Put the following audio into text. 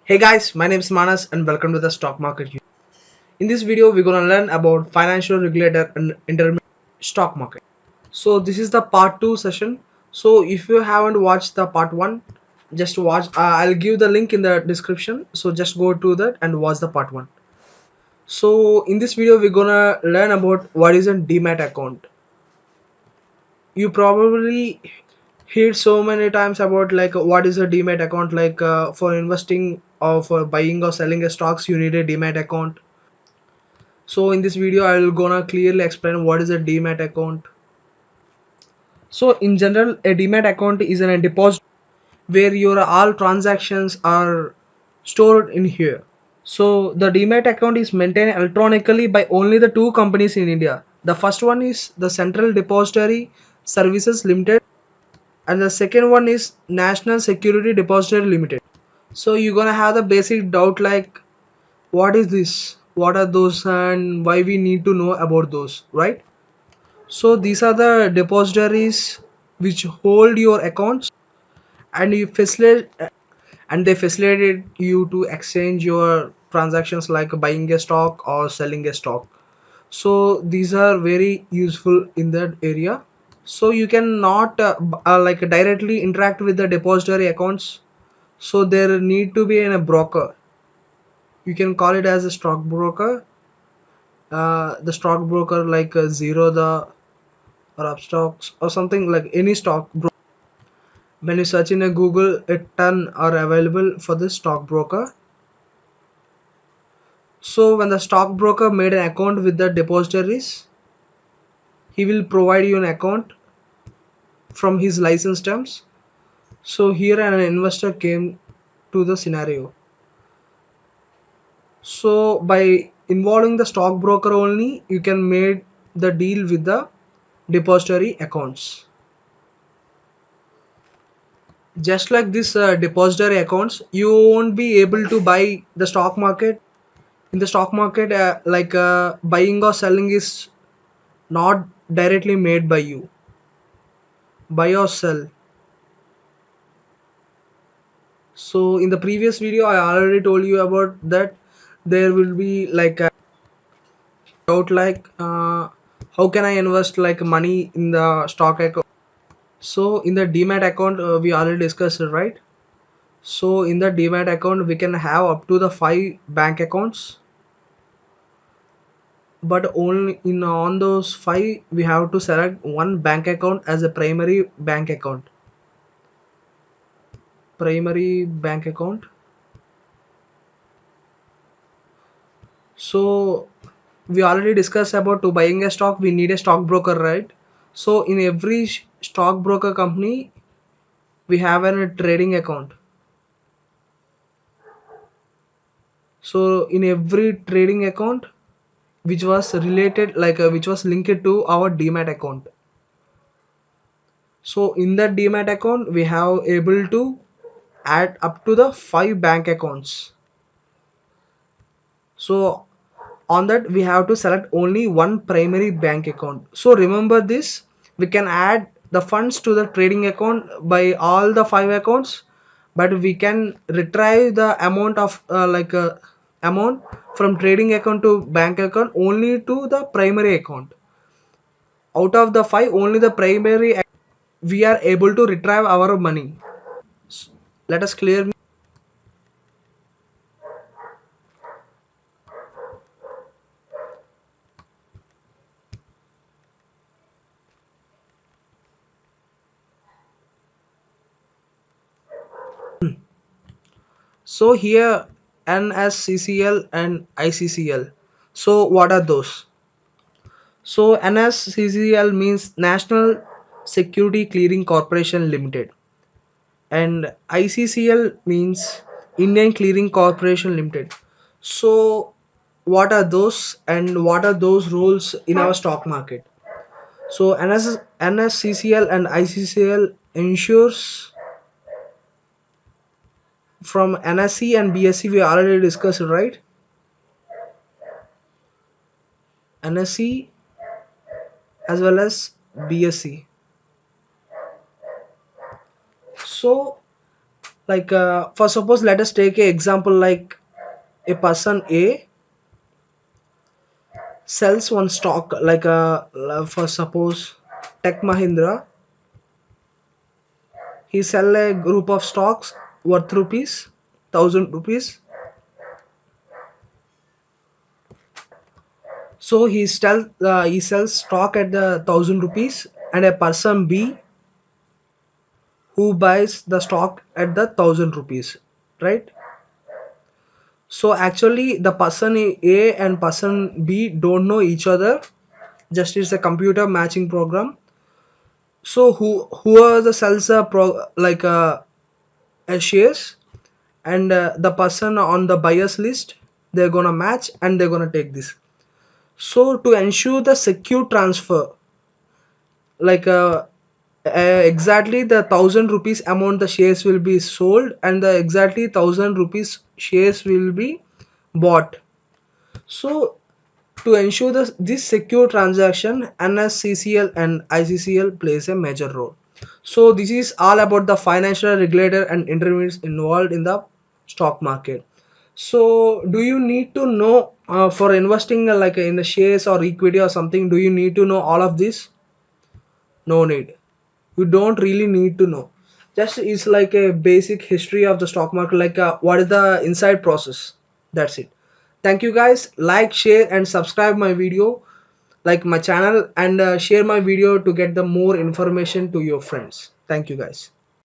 Hey guys, my name is Manas and welcome to the stock market. In this video, we're gonna learn about financial regulator and intermediate stock market. So this is the part 2 session. So if you haven't watched the part 1, just watch. I'll give the link in the description. So just go to that and watch the part 1. So in this video, we're gonna learn about what is a demat account. You probably heard so many times about like what is a demat account, like for investing or for buying or selling a stocks you need a demat account. So in this video I will gonna clearly explain what is a demat account. So in general, a demat account is a deposit where your all transactions are stored in here. So the demat account is maintained electronically by only the two companies in India. The first one is the Central Depository Services Limited and the second one is National Security Depository Limited. So you're gonna have the basic doubt like what is this, what are those, and why we need to know about those, right? So these are the depositories which hold your accounts and you facilitate and they facilitate you to exchange your transactions like buying a stock or selling a stock. So these are very useful in that area. So you can not like directly interact with the depository accounts. So there need to be a broker. You can call it as a stockbroker. The stockbroker like Zero the or Upstocks or something like any stock. When you search in a Google, a ton are available for the stockbroker. So when the stockbroker made an account with the depositories, he will provide you an account from his license terms. So here an investor came to the scenario. So by involving the stockbroker only, you can make the deal with the depository accounts. Just like this depository accounts, you won't be able to buy the stock market. In the stock market, like buying or selling is not directly made by you. Buy or sell. So in the previous video, I already told you about that. There will be like a doubt like how can I invest like money in the stock account. So in the demat account, we already discussed it, right? So in the demat account, we can have up to the 5 bank accounts, but only in on those 5 we have to select one bank account as a primary bank account. Primary bank account. So we already discussed about to buying a stock we need a stockbroker, right? So in every stockbroker company we have a trading account. So in every trading account which was related like which was linked to our demat account. So in that demat account we have able to add up to the 5 bank accounts. So on that we have to select only one primary bank account. So remember this, we can add the funds to the trading account by all the 5 accounts, but we can retrieve the amount of amount from trading account to bank account only to the primary account. Out of the 5, only the primary we are able to retrieve our money. Let us clear. So here NSCCL and ICCL. So what are those? So NSCCL means National Security Clearing Corporation Limited and ICCL means Indian Clearing Corporation Limited. So what are those and what are those roles in our stock market? So NSCCL and ICCL ensures from NSE and BSE we already discussed, right? NSE as well as BSE. So Like for suppose, let us take a example like a person A sells one stock, like for suppose Tech Mahindra. He sell a group of stocks worth rupees 1000 rupees. So he sells stock at the 1000 rupees, and a person B who buys the stock at the 1000 rupees, right? So actually the person A and person B don't know each other, just it's a computer matching program. So whoever sells a shares, and the person on the buyers list, they're gonna match and they're gonna take this. So to ensure the secure transfer, like exactly the 1000 rupees amount the shares will be sold, and the exactly 1000 rupees shares will be bought. So to ensure this secure transaction, NSCCL and ICCL plays a major role. So this is all about the financial regulator and intermediaries involved in the stock market. So do you need to know for investing like in the shares or equity or something, do you need to know all of this? No need. You don't really need to know. Just it's like a basic history of the stock market, like what is the inside process. That's it. Thank you guys. Like, share and subscribe my video, like my channel, and share my video to get the more information to your friends. Thank you guys.